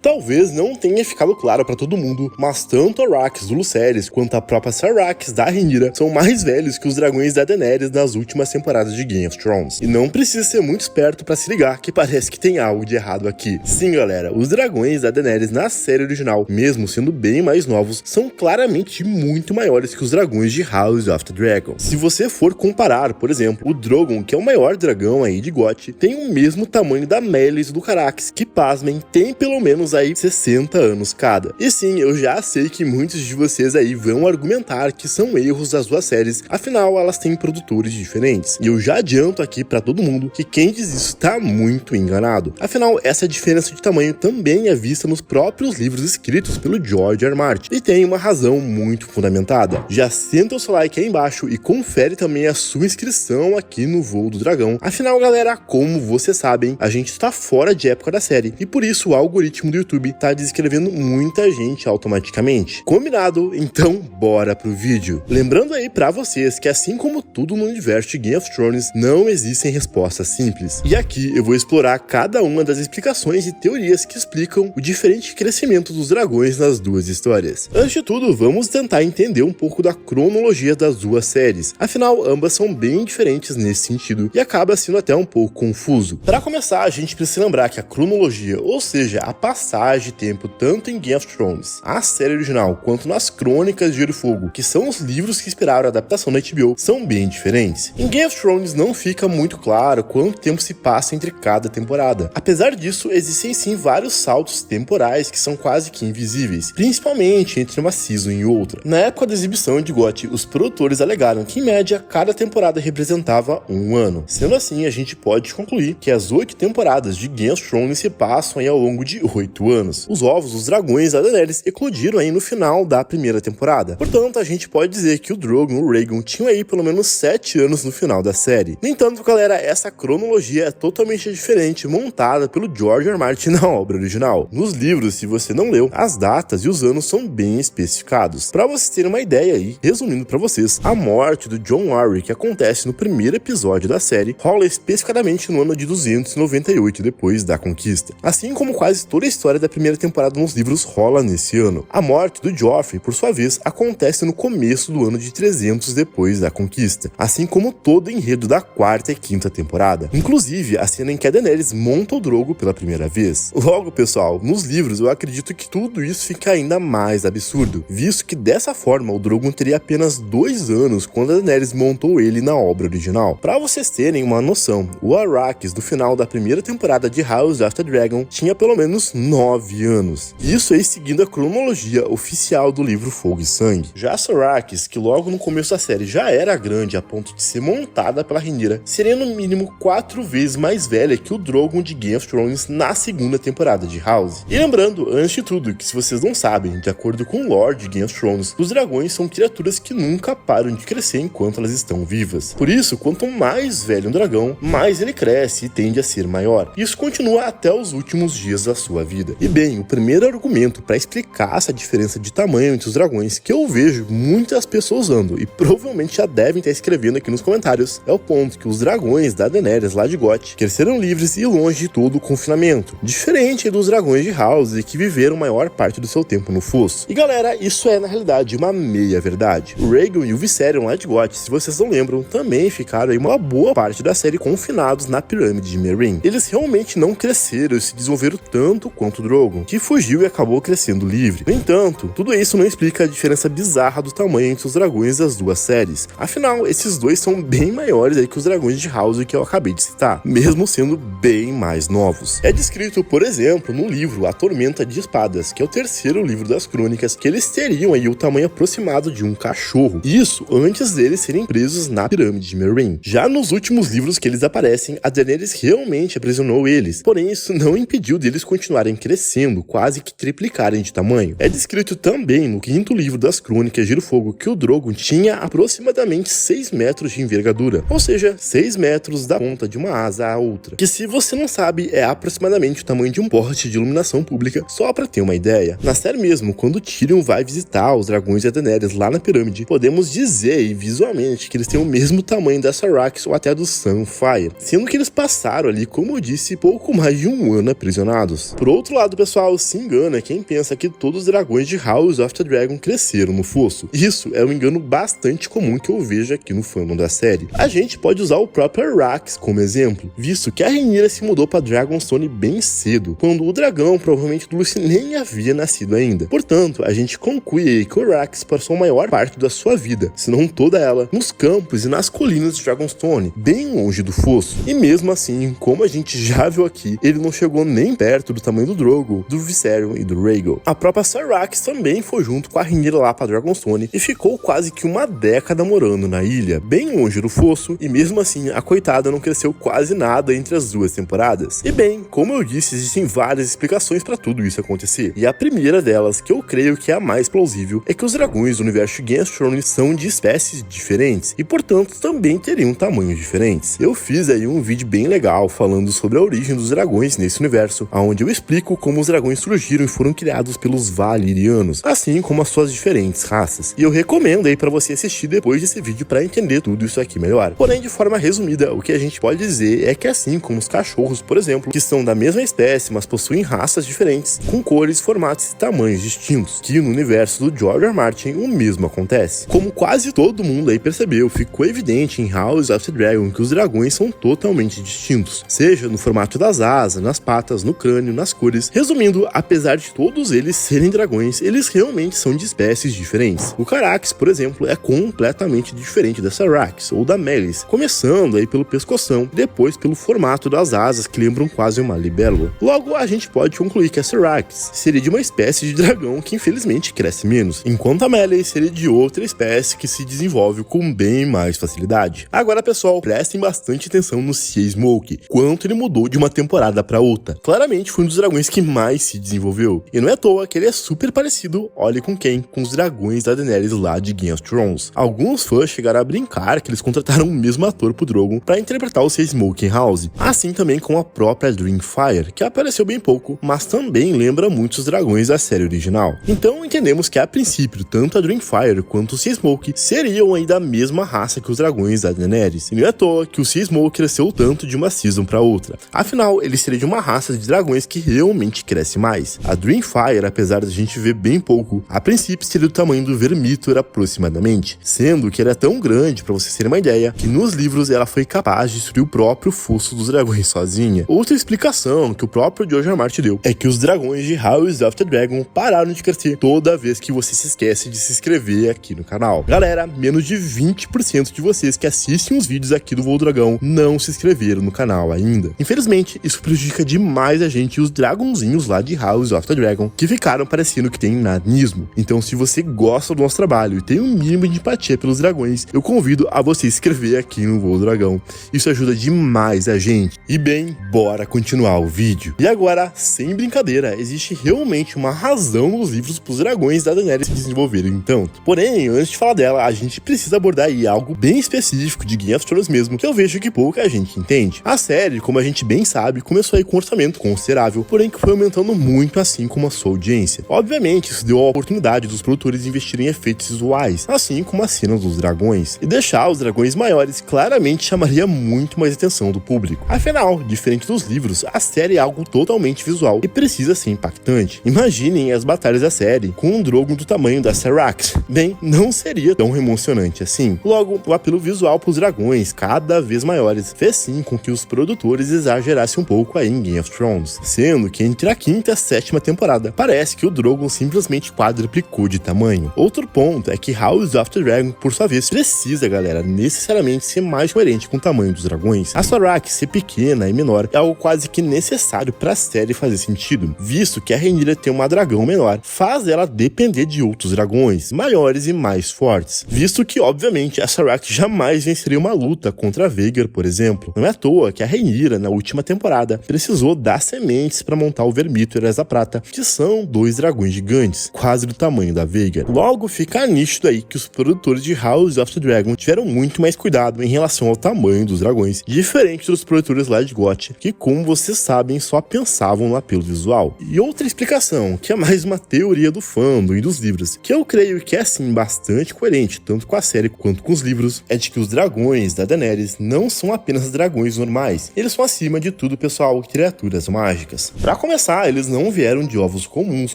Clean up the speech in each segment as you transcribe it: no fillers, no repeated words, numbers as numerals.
Talvez não tenha ficado claro pra todo mundo, mas tanto Arrakis do Lucerys quanto a própria Arrakis da Rhaenyra são mais velhos que os dragões da Daenerys nas últimas temporadas de Game of Thrones. E não precisa ser muito esperto pra se ligar que parece que tem algo de errado aqui. Sim, galera, os dragões da Daenerys na série original, mesmo sendo bem mais novos, são claramente muito maiores que os dragões de House of the Dragon. Se você for comparar, por exemplo, o Drogon, que é o maior dragão aí de GOT, tem o mesmo tamanho da Meleys do Caraxes, que, pasmem, tem pelo menos aí 60 anos cada. E sim, eu já sei que muitos de vocês aí vão argumentar que são erros das duas séries, afinal elas têm produtores diferentes. E eu já adianto aqui pra todo mundo que quem diz isso tá muito enganado. Afinal, essa diferença de tamanho também é vista nos próprios livros escritos pelo George R. R. Martin, e tem uma razão muito fundamentada. Já senta o seu like aí embaixo e confere também a sua inscrição aqui no Voo do Dragão. Afinal, galera, como vocês sabem, a gente está fora de época da série, e por isso o algoritmo do YouTube tá descrevendo muita gente automaticamente. Combinado? Então bora pro vídeo. Lembrando aí pra vocês que, assim como tudo no universo de Game of Thrones, não existem respostas simples. E aqui eu vou explorar cada uma das explicações e teorias que explicam o diferente crescimento dos dragões nas duas histórias. Antes de tudo, vamos tentar entender um pouco da cronologia das duas séries. Afinal, ambas são bem diferentes nesse sentido e acaba sendo até um pouco confuso. Para começar, a gente precisa lembrar que a cronologia, ou seja, a passagem de tempo tanto em Game of Thrones, a série original, quanto nas Crônicas de Gelo e Fogo, que são os livros que inspiraram a adaptação da HBO, são bem diferentes. Em Game of Thrones não fica muito claro quanto tempo se passa entre cada temporada. Apesar disso, existem sim vários saltos temporais que são quase que invisíveis, principalmente entre uma season e outra. Na época da exibição de GOT, os produtores alegaram que em média cada temporada representava um ano. Sendo assim, a gente pode concluir que as 8 temporadas de Game of Thrones se passam aí ao longo de 8 anos. Os ovos dos dragões da Daenerys eclodiram aí no final da primeira temporada. Portanto, a gente pode dizer que o Drogon e o Rhaegon tinham aí pelo menos 7 anos no final da série. No entanto, galera, essa cronologia é totalmente diferente, montada pelo George R. R. Martin na obra original. Nos livros, se você não leu, as datas e os anos são bem especificados. Para vocês terem uma ideia aí, resumindo para vocês, a morte do Jon Arryn, que acontece no primeiro episódio da série, rola especificadamente no ano de 298 depois da conquista. Assim como quase toda a história da primeira temporada nos livros rola nesse ano. A morte do Joffrey, por sua vez, acontece no começo do ano de 300 depois da conquista, assim como todo o enredo da quarta e quinta temporada. Inclusive, a cena em que a Daenerys monta o Drogo pela primeira vez. Logo, pessoal, nos livros eu acredito que tudo isso fica ainda mais absurdo, visto que dessa forma o Drogo teria apenas 2 anos quando a Daenerys montou ele na obra original. Para vocês terem uma noção, o Arrakis do final da primeira temporada de House of the Dragon tinha pelo menos 9 anos. Isso aí seguindo a cronologia oficial do livro Fogo e Sangue. Já a Arrakis, que logo no começo da série já era grande a ponto de ser montada pela Rhaenyra, seria no mínimo 4 vezes mais velha que o Drogon de Game of Thrones na segunda temporada de House. E lembrando, antes de tudo, que se vocês não sabem, de acordo com o lore de Game of Thrones, os dragões são criaturas que nunca param de crescer enquanto elas estão vivas. Por isso, quanto mais velho um dragão, mais ele cresce e tende a ser maior. Isso continua até os últimos dias da sua vida. E bem, o primeiro argumento para explicar essa diferença de tamanho entre os dragões que eu vejo muitas pessoas usando, e provavelmente já devem estar escrevendo aqui nos comentários, é o ponto que os dragões da Daenerys lá de GOT cresceram livres e longe de todo o confinamento, diferente dos dragões de House que viveram maior parte do seu tempo no fosso. E galera, isso é na realidade uma meia verdade. O Rhaegon e o Viserion lá de GOT, se vocês não lembram, também ficaram aí uma boa parte da série confinados na pirâmide de Meereen. Eles realmente não cresceram e se desenvolveram tanto quanto o Drogon, que fugiu e acabou crescendo livre. No entanto, tudo isso não explica a diferença bizarra do tamanho entre os dragões das duas séries. Afinal, esses dois são bem maiores aí que os dragões de House que eu acabei de citar, mesmo sendo bem mais novos. É descrito, por exemplo, no livro A Tormenta de Espadas, que é o terceiro livro das crônicas, que eles teriam aí o tamanho aproximado de um cachorro. Isso antes deles serem presos na pirâmide de Meereen. Já nos últimos livros que eles aparecem, a Daenerys realmente aprisionou eles, porém isso não impediu deles continuarem crescendo, quase que triplicarem de tamanho. É descrito também no quinto livro das Crônicas de Gelo e Fogo que o Drogon tinha aproximadamente 6 metros de envergadura, ou seja, 6 metros da ponta de uma asa à outra, que se você não sabe é aproximadamente o tamanho de um poste de iluminação pública, só pra ter uma ideia. Na série mesmo, quando Tyrion vai visitar os dragões e a Daenerys lá na pirâmide, podemos dizer visualmente que eles têm o mesmo tamanho da Arrakis ou até do Sunfyre, sendo que eles passaram ali, como eu disse, pouco mais de um ano aprisionados. Por outro outro lado, pessoal, se engana quem pensa que todos os dragões de House of the Dragon cresceram no fosso. Isso é um engano bastante comum que eu vejo aqui no fandom da série. A gente pode usar o próprio Arrakis como exemplo, visto que a Rhaenyra se mudou para Dragonstone bem cedo, quando o dragão provavelmente do Lucy nem havia nascido ainda. Portanto, a gente conclui aí que o Arrakis passou a maior parte da sua vida, se não toda ela, nos campos e nas colinas de Dragonstone, bem longe do fosso. E mesmo assim, como a gente já viu aqui, ele não chegou nem perto do tamanho do Drogo, do Viserion e do Rhaegal. A própria Arrakis também foi junto com a Rhaenyra lá para Dragonstone e ficou quase que uma década morando na ilha, bem longe do fosso, e mesmo assim a coitada não cresceu quase nada entre as duas temporadas. E bem, como eu disse, existem várias explicações para tudo isso acontecer, e a primeira delas, que eu creio que é a mais plausível, é que os dragões do universo de Game of Thrones são de espécies diferentes, e portanto também teriam tamanhos diferentes. Eu fiz aí um vídeo bem legal falando sobre a origem dos dragões nesse universo, onde eu explico como os dragões surgiram e foram criados pelos Valyrianos, assim como as suas diferentes raças. E eu recomendo aí para você assistir depois desse vídeo para entender tudo isso aqui melhor. Porém, de forma resumida, o que a gente pode dizer é que assim como os cachorros, por exemplo, que são da mesma espécie, mas possuem raças diferentes, com cores, formatos e tamanhos distintos, que no universo do George R. R. Martin o mesmo acontece. Como quase todo mundo aí percebeu, ficou evidente em House of the Dragon que os dragões são totalmente distintos, seja no formato das asas, nas patas, no crânio, nas cores. Resumindo, apesar de todos eles serem dragões, eles realmente são de espécies diferentes. O Caraxes, por exemplo, é completamente diferente dessa Arrakis ou da Meleys, começando aí pelo pescoção, depois pelo formato das asas que lembram quase uma libélula. Logo, a gente pode concluir que essa Arrakis seria de uma espécie de dragão que infelizmente cresce menos, enquanto a Meleys seria de outra espécie que se desenvolve com bem mais facilidade. Agora, pessoal, prestem bastante atenção no Sea Smoke, quanto ele mudou de uma temporada para outra. Claramente foi um dos dragões que mais se desenvolveu, e não é à toa que ele é super parecido, olhe com quem? Com os dragões da Daenerys lá de Game of Thrones. Alguns fãs chegaram a brincar que eles contrataram o mesmo ator pro Drogon para interpretar o Sea Smoke em House, assim também com a própria Dreamfire, que apareceu bem pouco, mas também lembra muito os dragões da série original. Então entendemos que a princípio, tanto a Dreamfire quanto o Sea Smoke seriam aí da mesma raça que os dragões da Daenerys, e não é à toa que o Sea Smoke cresceu tanto de uma season para outra. Afinal, ele seria de uma raça de dragões que realmente cresce mais. A Dreamfire, apesar de a gente ver bem pouco, a princípio seria do tamanho do Vermithor aproximadamente, sendo que ela é tão grande, para vocês terem uma ideia, que nos livros ela foi capaz de destruir o próprio fosso dos dragões sozinha. Outra explicação que o próprio George R. R. Martin deu é que os dragões de House of the Dragon pararam de crescer toda vez que você se esquece de se inscrever aqui no canal. Galera, menos de 20% de vocês que assistem os vídeos aqui do Voo do Dragão não se inscreveram no canal ainda. Infelizmente, isso prejudica demais a gente e os dragonzinhos lá de House of the Dragon, que ficaram parecendo que tem nanismo. Então, se você gosta do nosso trabalho e tem um mínimo de empatia pelos dragões, eu convido a você se inscrever aqui no Voo do Dragão. Isso ajuda demais a gente. E bem, bora continuar o vídeo. E agora, sem brincadeira, existe realmente uma razão nos livros para os dragões da Daenerys se desenvolverem tanto. Porém, antes de falar dela, a gente precisa abordar aí algo bem específico de Game of Thrones mesmo, que eu vejo que pouca gente entende. A série, como a gente bem sabe, começou aí com um orçamento considerável, porém que foi aumentando muito assim como a sua audiência. Obviamente, isso deu a oportunidade dos produtores investirem em efeitos visuais, assim como as cenas dos dragões. E deixar os dragões maiores claramente chamaria muito mais atenção do público. Afinal, diferente dos livros, a série é algo totalmente visual e precisa ser impactante. Imaginem as batalhas da série com um Drogon do tamanho da Arrakis. Bem, não seria tão emocionante assim. Logo, o apelo visual para os dragões cada vez maiores fez sim com que os produtores exagerassem um pouco aí em Game of Thrones, sendo que entre a quinta e a sétima temporada parece que o Drogon simplesmente quadruplicou de tamanho. Outro ponto é que House of the Dragon, por sua vez, precisa, galera, necessariamente ser mais coerente com o tamanho dos dragões. A Arrakis ser pequena e menor é algo quase que necessário para a série fazer sentido, visto que a Rhaenyra tem uma dragão menor, faz ela depender de outros dragões maiores e mais fortes, visto que, obviamente, a Arrakis jamais venceria uma luta contra a Vhagar, por exemplo. Não é à toa que a Rhaenyra, na última temporada, precisou dar sementes para montar o Vermithor e a Asa Prata, que são dois dragões gigantes, quase do tamanho da Vhagar. Logo, fica nítido aí que os produtores de House of the Dragon tiveram muito mais cuidado em relação ao tamanho dos dragões, diferente dos produtores lá de GOT, que, como vocês sabem, só pensavam no apelo visual. E outra explicação, que é mais uma teoria do fandom e dos livros, que eu creio que é sim bastante coerente, tanto com a série quanto com os livros, é de que os dragões da Daenerys não são apenas dragões normais, eles são acima de tudo, pessoal, criaturas mágicas. Para começar, eles não vieram de ovos comuns,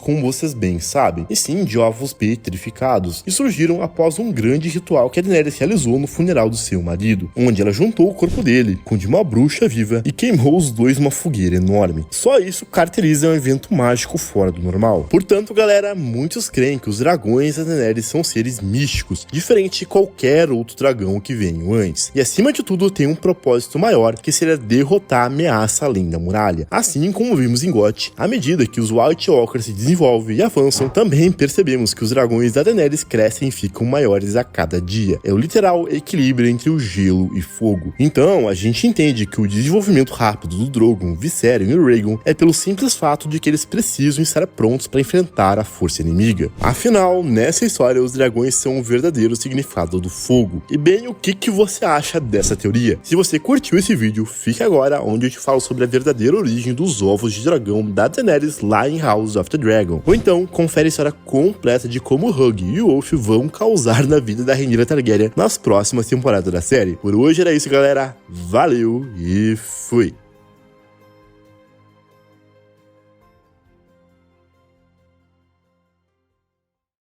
como vocês bem sabem, e sim de ovos petrificados, e surgiram após um grande ritual que a Daenerys realizou no funeral do seu marido, onde ela juntou o corpo dele com o de uma bruxa viva e queimou os dois numa fogueira enorme. Só isso caracteriza um evento mágico fora do normal. Portanto, galera, muitos creem que os dragões da Daenerys são seres místicos, diferente de qualquer outro dragão que veio antes, e acima de tudo tem um propósito maior, que seria derrotar a ameaça além da muralha. Assim como vimos em GOT, à medida que os White Walkers se desenvolvem e avançam, também percebemos que os dragões da Daenerys crescem e ficam maiores a cada dia. É o literal equilíbrio entre o gelo e fogo. Então, a gente entende que o desenvolvimento rápido do Drogon, Viserion e Rhaegon é pelo simples fato de que eles precisam estar prontos para enfrentar a força inimiga. Afinal, nessa história, os dragões são o verdadeiro significado do fogo. E bem, o que você acha dessa teoria? Se você curtiu esse vídeo, fique agora onde eu te falo sobre a verdadeira origem dos ovos de dragão da Daenerys lá em House of the Dragon. Ou então, confere a história completa de como o Huggy e o Wolf vão causar na vida da Rhaenyra Targaryen nas próximas temporadas da série. Por hoje era isso, galera. Valeu e fui!